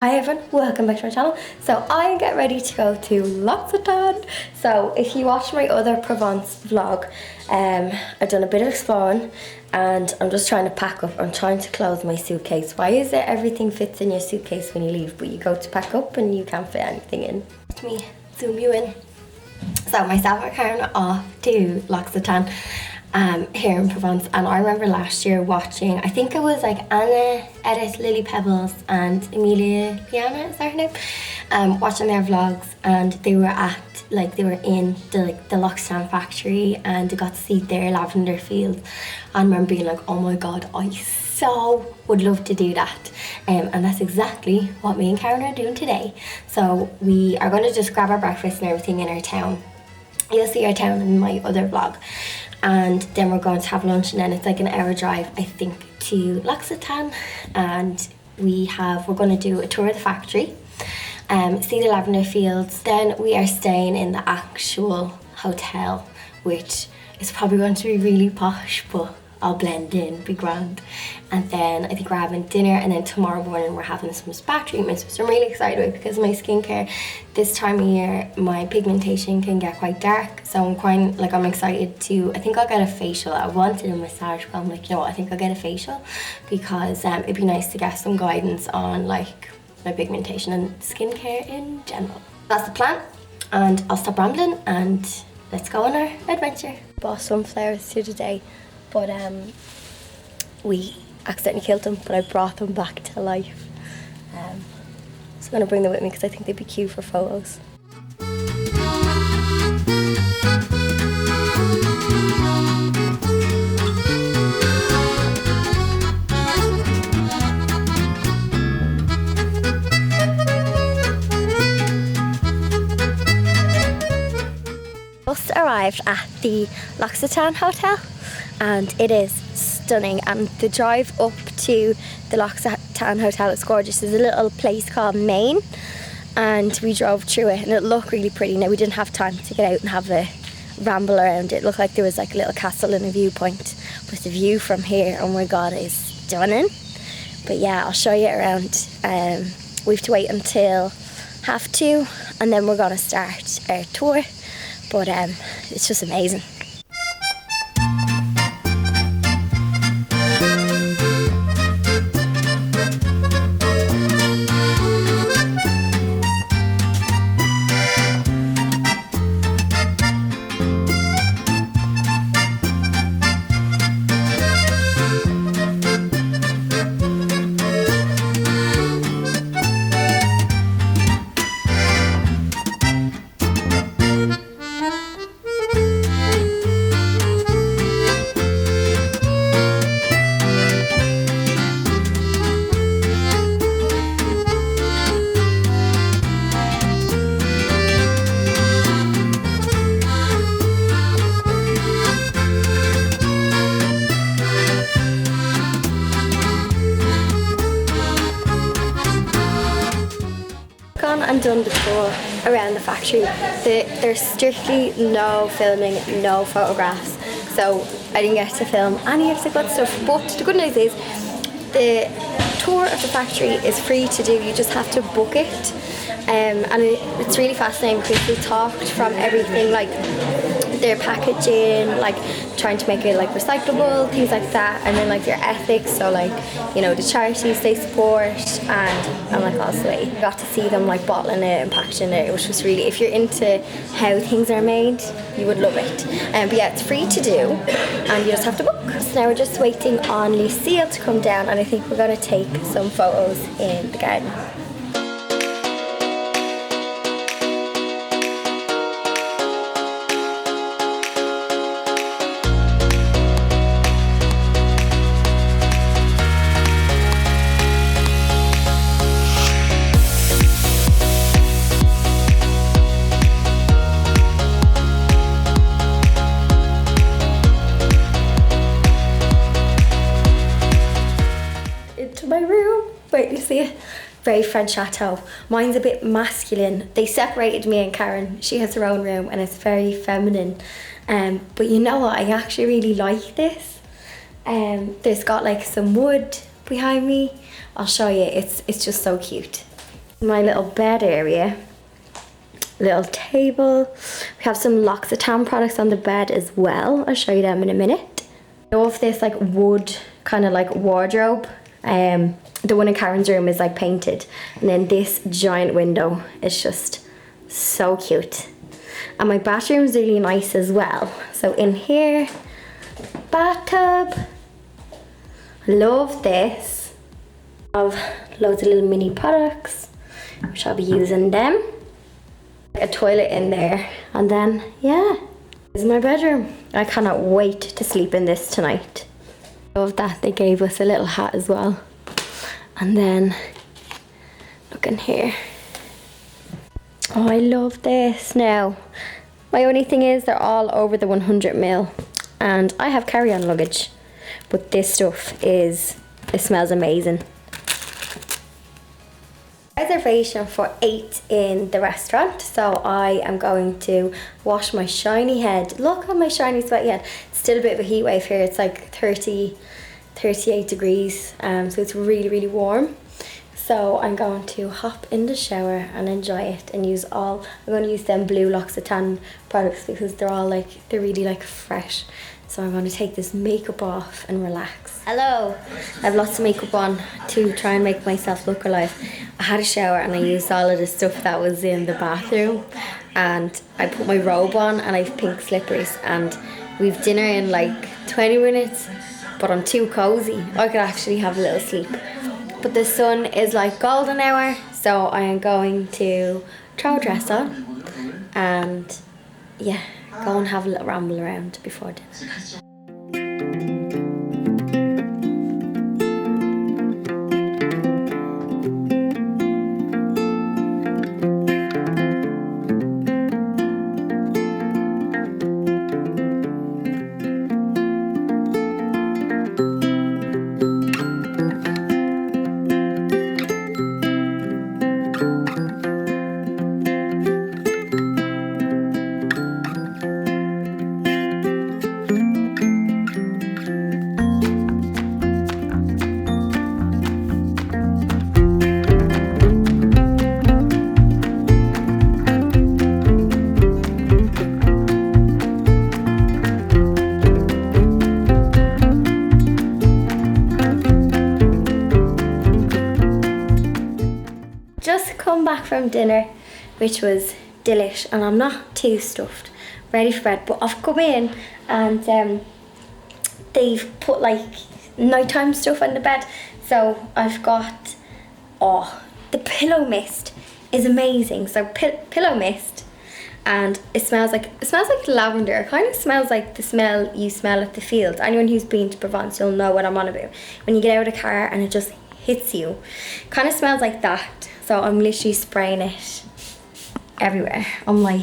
Hi everyone, welcome back to my channel. So I get ready to go to L'Occitane. So if you watch my other Provence vlog, I've done a bit of exploring and I'm just trying to pack up. I'm trying to close my suitcase. Why is it everything fits in your suitcase when you leave, but you go to pack up and you can't fit anything in? Let me zoom you in. So myself and Karen are off to L'Occitane here in Provence, and I remember last year watching, I think it was like Anna, Edith, Lily Pebbles and Emilia Piana, is that her name? Watching their vlogs, and they were in the L'Occitane factory and they got to see their lavender fields. I remember being like, oh my god, I so would love to do that. And that's exactly what me and Karen are doing today. So we are going to just grab our breakfast and everything in our town. You'll see our town in my other vlog. And then we're going to have lunch, and then it's like an hour drive, I think, to L'Occitane. And we're going to do a tour of the factory, see the lavender fields. Then we are staying in the actual hotel, which is probably going to be really posh, but I'll blend in, be grand. And then I think we're having dinner, and then tomorrow morning we're having some spa treatments, which I'm really excited with because of my skincare. This time of year my pigmentation can get quite dark, so I'm excited to, I think I'll get a facial. I wanted a massage, but I'm like, you know what, I think I'll get a facial because it'd be nice to get some guidance on like my pigmentation and skincare in general. That's the plan, and I'll stop rambling and let's go on our adventure. Bought sunflowers here today, but we accidentally killed them, but I brought them back to life. So I'm going to bring them with me because I think they'd be cute for photos. Just arrived at the L'Occitane hotel, and it is stunning, and the drive up to the L'Occitane hotel is gorgeous. There's a little place called Minimes, and we drove through it and it looked really pretty. Now we didn't have time to get out and have a ramble around. It looked like there was like a little castle and a viewpoint, but the view from here, oh my god, is stunning. But yeah, I'll show you around. We have to wait until 2:30 and then we're gonna start our tour, but it's just amazing. And done the tour around the factory. There's strictly no filming, no photographs, so I didn't get to film any of the good stuff. But the good news is the tour of the factory is free to do. You just have to book it, and it's really fascinating because we talked from everything like their packaging, like trying to make it like recyclable, things like that, and then like their ethics, so like, you know, the charities they support, and like also I got to see them like bottling it and packaging it, which was really, if you're into how things are made, you would love it. But yeah, it's free to do and you just have to book. So now we're just waiting on Lucille to come down, and I think we're going to take some photos in the garden. My room. Wait, you see it? Very French chateau. Mine's a bit masculine. They separated me and Karen. She has her own room and it's very feminine. But you know what? I actually really like this. There's got like some wood behind me. I'll show you. It's just so cute. My little bed area, little table. We have some L'Occitane products on the bed as well. I'll show you them in a minute. I love this like wood kind of like wardrobe. The one in Karen's room is like painted, and then this giant window is just so cute. And my bathroom's really nice as well. So in here, bathtub. Love this. I have loads of little mini products, which I'll be using them. A toilet in there, and then yeah, this is my bedroom. I cannot wait to sleep in this tonight. Love that they gave us a little hat as well. And then look in here. Oh, I love this. Now my only thing is they're all over the 100ml, and I have carry-on luggage, but this stuff it smells amazing. Reservation for 8 in the restaurant, so I am going to wash my shiny head. Look at my shiny sweaty head. It's still a bit of a heat wave here. It's like 38 degrees, so it's really, really warm. So I'm going to hop in the shower and enjoy it and I'm going to use them blue L'Occitane products because they're really like fresh. So I'm going to take this makeup off and relax. Hello. I have lots of makeup on to try and make myself look alive. I had a shower and I used all of the stuff that was in the bathroom, and I put my robe on and I have pink slippers, and we've dinner in like 20 minutes, but I'm too cozy. I could actually have a little sleep. But the sun is like golden hour, so I am going to throw a dress on and yeah, go and have a little ramble around before dinner. Just come back from dinner, which was delish, and I'm not too stuffed, ready for bed, but I've come in and they've put like nighttime stuff on the bed. So I've got, the pillow mist is amazing. So pillow mist, and it smells like lavender. It kind of smells like the smell you smell at the field. Anyone who's been to Provence, you'll know what I'm on about. When you get out of the car and it just hits you, kind of smells like that. So I'm literally spraying it everywhere. I'm like,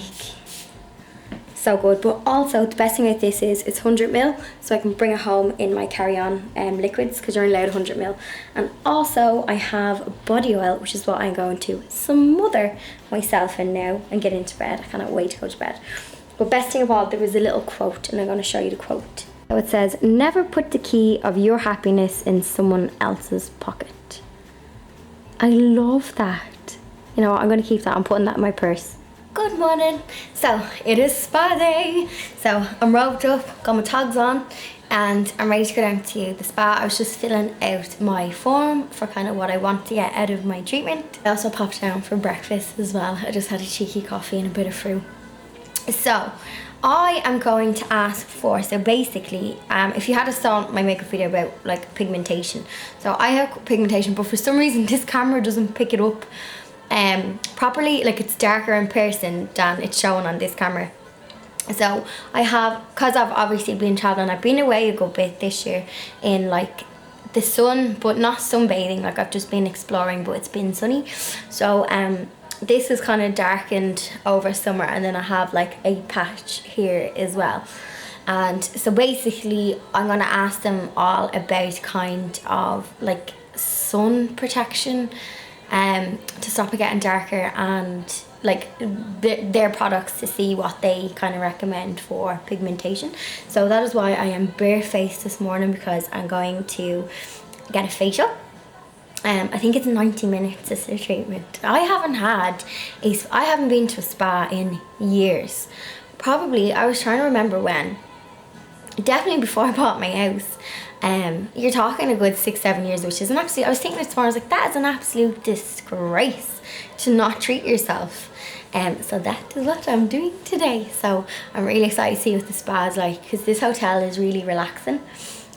so good. But also the best thing about this is it's 100ml, so I can bring it home in my carry-on liquids, because you're only allowed 100ml. And also I have body oil, which is what I'm going to smother myself in now and get into bed. I cannot wait to go to bed. But best thing of all, there was a little quote, and I'm going to show you the quote. So it says, "Never put the key of your happiness in someone else's pocket." I love that. You know what, I'm going to keep that. I'm putting that in my purse. Good morning. So it is spa day. So I'm robed up, got my togs on, and I'm ready to go down to the spa. I was just filling out my form for kind of what I want to get out of my treatment. I also popped down for breakfast as well. I just had a cheeky coffee and a bit of fruit. So I am going to ask for, so basically, if you had saw my makeup video about like pigmentation, so I have pigmentation, but for some reason this camera doesn't pick it up properly. Like, it's darker in person than it's showing on this camera. So I have, because I've obviously been traveling, I've been away a good bit this year in like the sun, but not sunbathing. Like, I've just been exploring, but it's been sunny. So this is kind of darkened over summer, and then I have like a patch here as well. And so basically I'm going to ask them all about kind of like sun protection to stop it getting darker, and like their products to see what they kind of recommend for pigmentation. So that is why I am barefaced this morning, because I'm going to get a facial. I think it's 90 minutes is the treatment. I haven't been to a spa in years. Probably, I was trying to remember when. Definitely before I bought my house. You're talking a good 6-7 years, which is an absolute, I was thinking this morning, I was like, that is an absolute disgrace to not treat yourself. So that is what I'm doing today. So I'm really excited to see what the spa is like, because this hotel is really relaxing.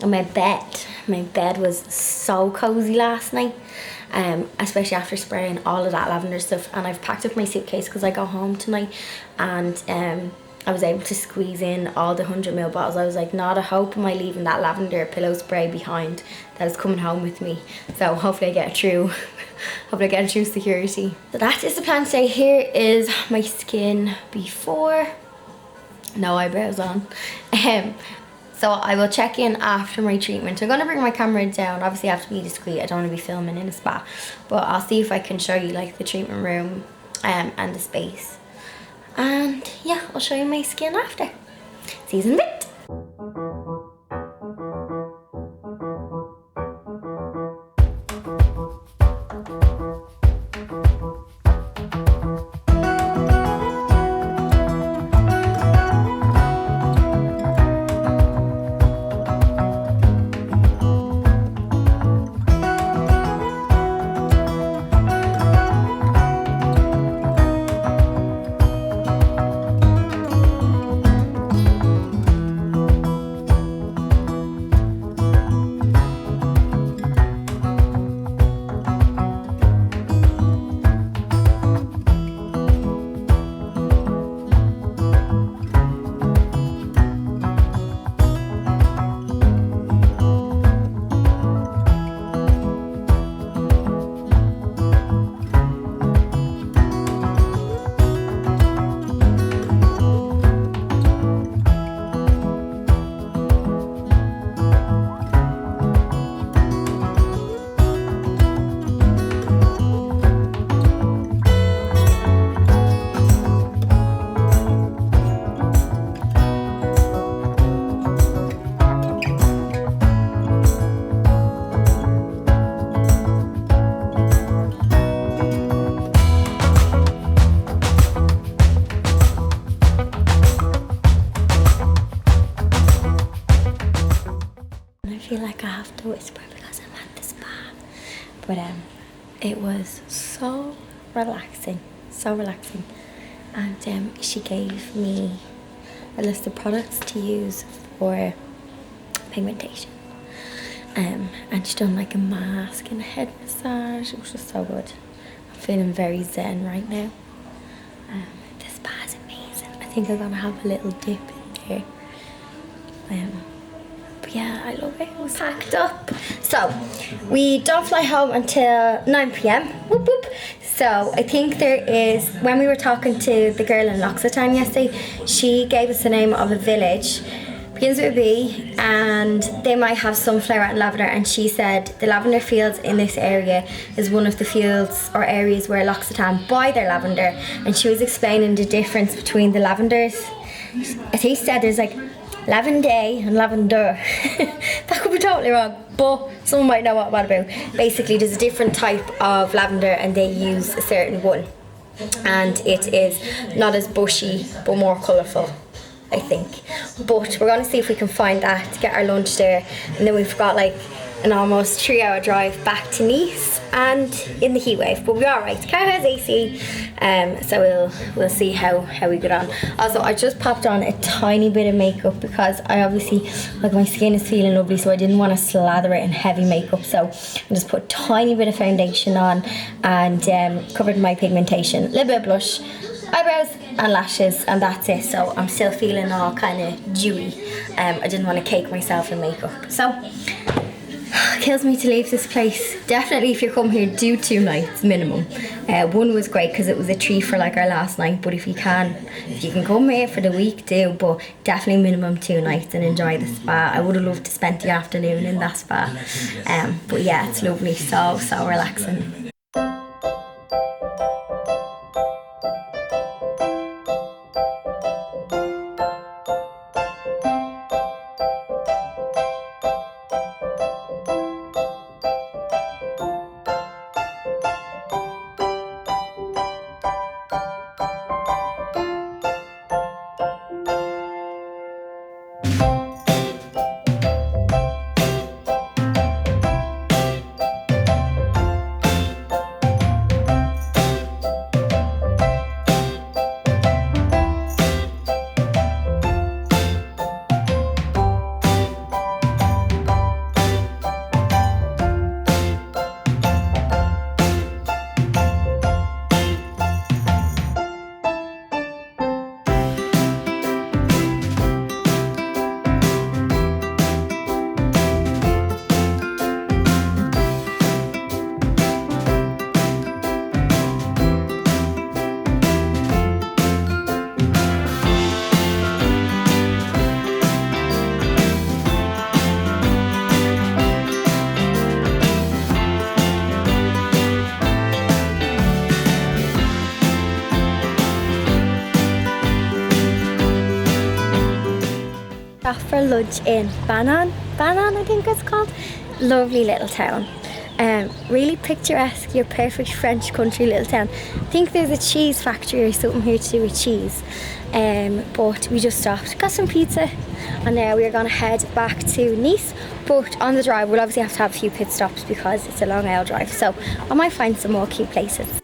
And my bed was so cozy last night, especially after spraying all of that lavender stuff. And I've packed up my suitcase because I go home tonight, and I was able to squeeze in all the 100ml bottles. I was like, not a hope am I leaving that lavender pillow spray behind that is coming home with me. So hopefully I get through. Hopefully I get through security. So that is the plan today. Here is my skin before. No eyebrows on. So I will check in after my treatment. I'm going to bring my camera down. Obviously I have to be discreet. I don't want to be filming in a spa. But I'll see if I can show you like the treatment room and the space. And yeah, I'll show you my skin after. See you in a bit. I feel like I have to whisper because I'm at the spa. But it was so relaxing, so relaxing. And she gave me a list of products to use for pigmentation. And she done like a mask and a head massage. It was just so good. I'm feeling very zen right now. The spa is amazing. I think I'm gonna have a little dip in there. But yeah, I love it. It was packed up. So we don't fly home until 9 p.m. Whoop whoop. So I think there is, when we were talking to the girl in Occitane yesterday, she gave us the name of a village. Begins with a B, and they might have sunflower and lavender, and she said the lavender fields in this area is one of the fields or areas where L'Occitane buy their lavender, and she was explaining the difference between the lavenders. I think she said there's like lavender and lavender. That could be totally wrong, but someone might know what I'm about. Basically there's a different type of lavender and they use a certain one, and it is not as bushy but more colourful, I think. But we're going to see if we can find that to get our lunch there, and then we've got like an almost 3-hour drive back to Nice and in the heat wave, but we're alright. The car has AC, so we'll see how we get on. Also, I just popped on a tiny bit of makeup because I obviously, like, my skin is feeling lovely, so I didn't want to slather it in heavy makeup, so I just put a tiny bit of foundation on and covered my pigmentation, a little bit of blush, eyebrows and lashes, and that's it. So I'm still feeling all kind of dewy. I didn't want to cake myself in makeup, so kills me to leave this place. Definitely if you come here, do 2 nights minimum. One was great because it was a treat for like our last night, but if you can come here for the week, do, but definitely minimum 2 nights and enjoy the spa. I would have loved to spend the afternoon in that spa, but yeah, it's lovely, so relaxing. Off for lunch in Banan I think it's called. Lovely little town. Really picturesque, your perfect French country little town. I think there's a cheese factory or something here to do with cheese. But we just stopped, got some pizza, and now we're gonna head back to Nice. But on the drive we'll obviously have to have a few pit stops because it's a long hour drive, so I might find some more cute places.